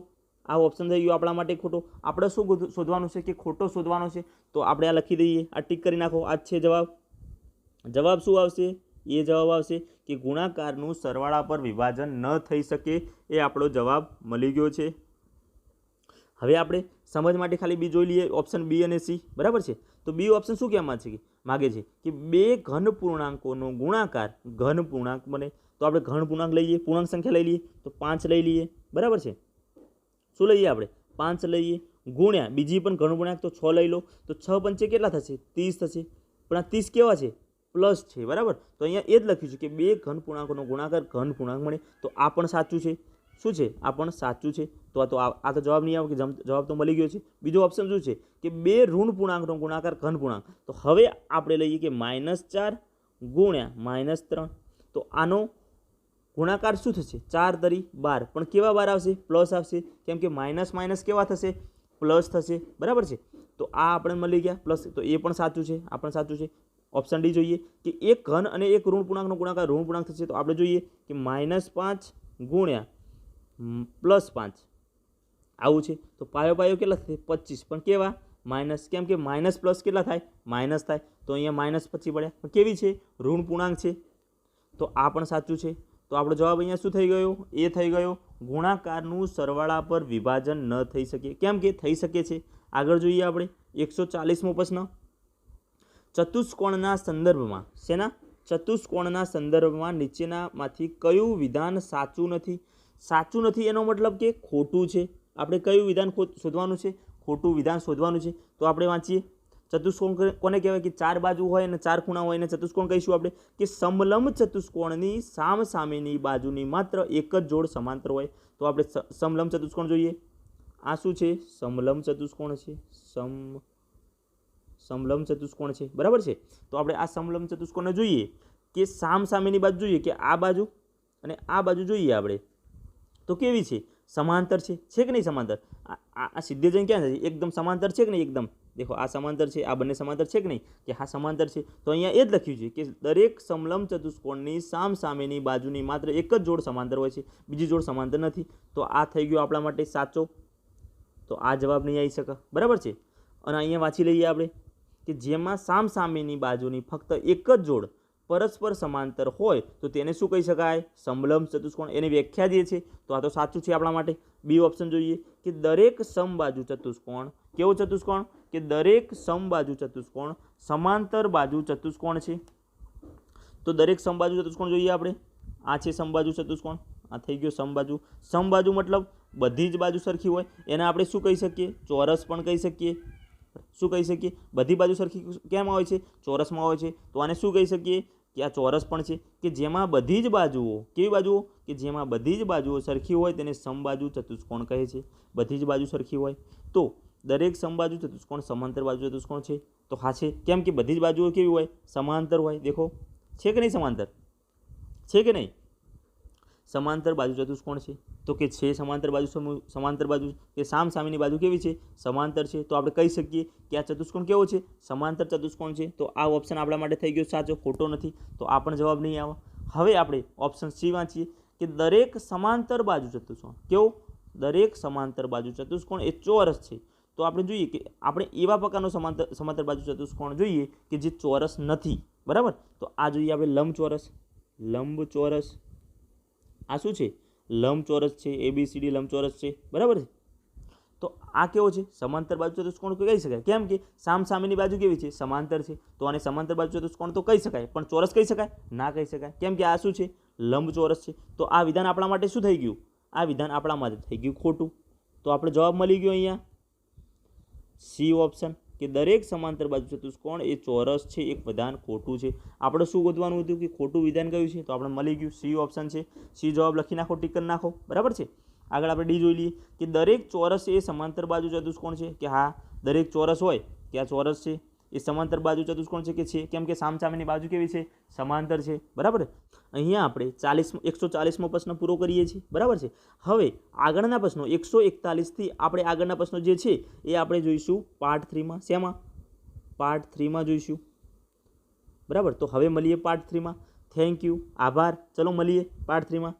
આ ઓપ્શન થઈ ગયો આપણા માટે ખોટો. આપણે શું શોધવાનું છે કે ખોટો શોધવાનો છે. તો આપણે આ લખી દઈએ, આ ટીક કરી નાખો. આ છે જવાબ. જવાબ શું આવશે? એ જવાબ આવશે કે ગુણાકારનું સરવાળા પર વિભાજન ન થઈ શકે એ આપણો જવાબ મળી ગયો છે. હવે આપણે સમજ માટે ખાલી બી જોઈ લઈએ, ઓપ્શન બી અને સી, બરાબર છે. તો બી ઓપ્શન શું કહેવા માગે છે કે બે ઘન પૂર્ણાંકોનો ગુણાકાર ઘન પૂર્ણાંક બને. તો આપણે ઘન પૂર્ણાંક લઈએ, પૂર્ણાંક સંખ્યા લઈ લઈએ તો 5 લઈ લઈએ, બરાબર છે. શું લઈએ આપણે? 5 લઈએ ગુણ્યા બીજી પણ ઘન પૂર્ણાંક તો 6 લઈ લો. તો 6 પંચે કેટલા થશે? 30 થશે. પણ આ 30 કેવા છે? પ્લસ છે, બરાબર. તો અહીંયા એ જ લખ્યું છે કે બે ઘન પૂર્ણાંકોનો ગુણાકાર ઘન પૂર્ણાંક મળે. તો આ પણ સાચું છે. શું છે આ પણ સાચું છે. તો આ તો જવાબ નહીં આવે કે જવાબ તો મળી ગયો છે. બીજો ઓપ્શન શું છે કે 2 ઋણ પૂર્ણાંકનો ગુણાકાર ઘન પૂર્ણાંક. તો હવે આપણે લઈએ કે -4 ગુણ્યા -3. તો આનો ગુણાકાર શું થશે 4 તરી 12, પણ કેવા 12 આવશે પ્લસ આવશે, કેમ કે માઇનસ માઇનસ કેવા થશે પ્લસ થશે. બરાબર છે. તો આ આપણે મળી ગયા પ્લસ, તો એ પણ સાચું છે, આ પણ સાચું છે. ઓપ્શન ડી જોઈએ કે એક ઘન અને એક ઋણ પૂર્ણાંકનો ગુણાકાર ઋણ પૂર્ણાંક થશે. તો આપણે જોઈએ કે -5 ગુણ્યા +5 આવું છે. તો પાયો પાયો કેટલા થશે 25, પણ કેવા માઇનસ, કેમ કે માઇનસ પ્લસ કેટલા થાય માઇનસ થાય. તો અહીંયા -25 પડ્યા, પણ કેવી છે ઋણ પૂર્ણાંક છે. તો આ પણ સાચું છે. તો આપણો જવાબ અહીંયા શું થઈ ગયો એ થઈ ગયો ગુણાકારનું સરવાળા પર વિભાજન ન થઈ શકે. કેમ કે થઈ શકે છે. આગળ જોઈએ આપણે 140મો પ્રશ્ન. ચતુષ્કોણના સંદર્ભમાં શેના ચતુષ્કોણના સંદર્ભમાં નીચેનામાંથી કયું વિધાન સાચું નથી. સાચું નથી એનો મતલબ કે ખોટું છે. આપણે કયું વિધાન શોધવાનું છે ખોટું વિધાન શોધવાનું છે. તો આપણે વાંચીએ. ચતુષ્કોણ કોને કહેવાય કે 4 બાજુ હોય અને 4 ખૂણા હોય, અને ચતુષ્કોણ કહીશું આપણે કે સમલંબ ચતુષ્કોણની સામસામેની બાજુની માત્ર એક જ જોડ સમાંતર હોય. તો આપણે સમલંબ ચતુષ્કોણ જોઈએ. આ શું છે સમલંબ ચતુષ્કોણ છે, સમલંબ ચતુષ્કોણ છે. બરાબર છે. તો આપણે આ સમલંબ ચતુષ્કોણને જોઈએ કે સામસામેની બાજુ જોઈએ કે આ બાજુ અને આ બાજુ જોઈએ આપણે તો કેવી છે સમાંતર છે કે નહીં સમાંતર. આ સીધે જઈને ક્યાં છે એકદમ સમાંતર છે કે નહીં એકદમ. દેખો આ સમાંતર છે, આ બંને સમાંતર છે કે નહીં કે હા સમાંતર છે. તો અહીંયા એ જ લખ્યું છે કે દરેક સમલંબ ચતુષ્કોણની સામસામેની બાજુની માત્ર એક જ જોડ સમાંતર હોય છે, બીજી જોડ સમાંતર નથી. તો આ થઈ ગયો આપણા માટે સાચો. તો આ જવાબ નહીં આવી શકે. બરાબર છે. અને અહીંયા વાંચી લઈએ આપણે કે જેમાં સામસામેની બાજુની ફક્ત એક જ જોડ પરસ્પર સમાંતર હોય તો તેને શું કહી શકાય સમલંબ ચતુષ્કોણ. એની વ્યાખ્યા જે છે તો આ તો સાચું છે આપણા માટે. બી ઓપ્શન જોઈએ કે દરેક સમબાજુ ચતુષ્કોણ કેવો ચતુષ્કોણ કે દરેક સમબાજુ ચતુષ્કોણ સમાંતર બાજુ ચતુષ્કોણ છે. તો દરેક સમબાજુ ચતુષ્કોણ જોઈએ આપણે. આ છે સમબાજુ ચતુષ્કોણ, આ થઈ ગયો સમબાજુ. સમબાજુ મતલબ બધી જ બાજુ સરખી હોય, એને આપણે શું કહી શકીએ ચોરસ પણ કહી શકીએ. શું કહી શકીએ બધી બાજુ સરખી કેમ હોય છે ચોરસમાં હોય છે. તો આને શું કહી શકીએ કે આ ચોરસ પણ છે કે જેમાં બધી જ બાજુઓ કેવી બાજુઓ કે જેમાં બધી જ બાજુઓ સરખી હોય તેને સમબાજુ ચતુષ્કોણ કહે છે. બધી જ બાજુ સરખી હોય તો દરેક સમબાજુ ચતુષ્કોણ સમાંતર બાજુ ચતુષ્કોણ છે. તો હા છે, કેમ કે બધી જ બાજુઓ કેવી હોય સમાંતર હોય. દેખો છે કે નહીં સમાંતર છે કે નહીં સમાંતર બાજુ ચતુષ્કોણ છે. તો કે છે સમાંતર બાજુ કે સામસામેની બાજુ કેવી છે સમાંતર છે. તો આપણે કહી શકીએ કે આ ચતુષ્કોણ કેવો છે સમાંતર ચતુષ્કોણ છે. તો આ ઓપ્શન આપણા માટે થઈ ગયો સાચો, ખોટો નથી. તો આ પણ જવાબ નહીં આવે. હવે આપણે ઓપ્શન સી વાંચીએ કે દરેક સમાંતર બાજુ ચતુષ્કોણ કેવો દરેક સમાંતર બાજુ ચતુષ્કોણ એ ચોરસ છે. તો આપણે જોઈએ કે આપણે એવા પ્રકારનો સમાંતર બાજુ ચતુષ્કોણ જોઈએ કે જે ચોરસ નથી. બરાબર. તો આ જોઈએ આપણે લંબચોરસ. આ શું છે લંબચોરસ છે, ABCD લંબચોરસ છે. બરાબર છે. તો આ કેવો છે સમાંતર બાજુ ચતુષ્કોણ કહી શકાય, કેમ કે સામસામેની બાજુ કેવી છે સમાંતર છે. તો આને સમાંતર બાજુ ચતુષ્કોણ તો કહી શકાય, પણ ચોરસ કહી શકાય ના કહી શકાય, કેમ કે આ શું છે લંબચોરસ છે. તો આ વિધાન આપણા માટે શું થઈ ગયું આ વિધાન આપણા માટે થઈ ગયું ખોટું. તો આપણે જવાબ મળી ગયો અહીંયા સી ઓપ્શન કે દરેક સમાંતર બાજુ ચતુષ્કોણ એ ચોરસ છે. એક વિધાન ખોટું છે. આપણે શું શોધવાનું હતું કે ખોટું વિધાન કયું છે, તો આપણે મળી ગયું સી ઓપ્શન છે. સી જવાબ લખી નાખો, ટીક કરી નાખો. બરાબર છે. આગળ આપણે ડી જોઈ લઈએ કે દરેક ચોરસ એ સમાંતર બાજુ ચતુષ્કોણ છે કે હા દરેક ચોરસ હોય કે આ ચોરસ છે એ સમાંતર બાજુ ચતુષ્કોણ છે કે છે, કેમ કે સામસામેની બાજુ કેવી છે સમાંતર છે. બરાબર. અહીંયા આપણે 140મો પ્રશ્ન પૂરો કરીએ છીએ. બરાબર છે. હવે આગળના પ્રશ્નો 141થી આપણે આગળના પ્રશ્નો જે છે એ આપણે જોઈશું પાર્ટ 3માં. શેમાં પાર્ટ 3માં જોઈશું. બરાબર. તો હવે મળીએ પાર્ટ 3માં. થેન્ક યુ, આભાર. ચલો મળીએ પાર્ટ 3માં.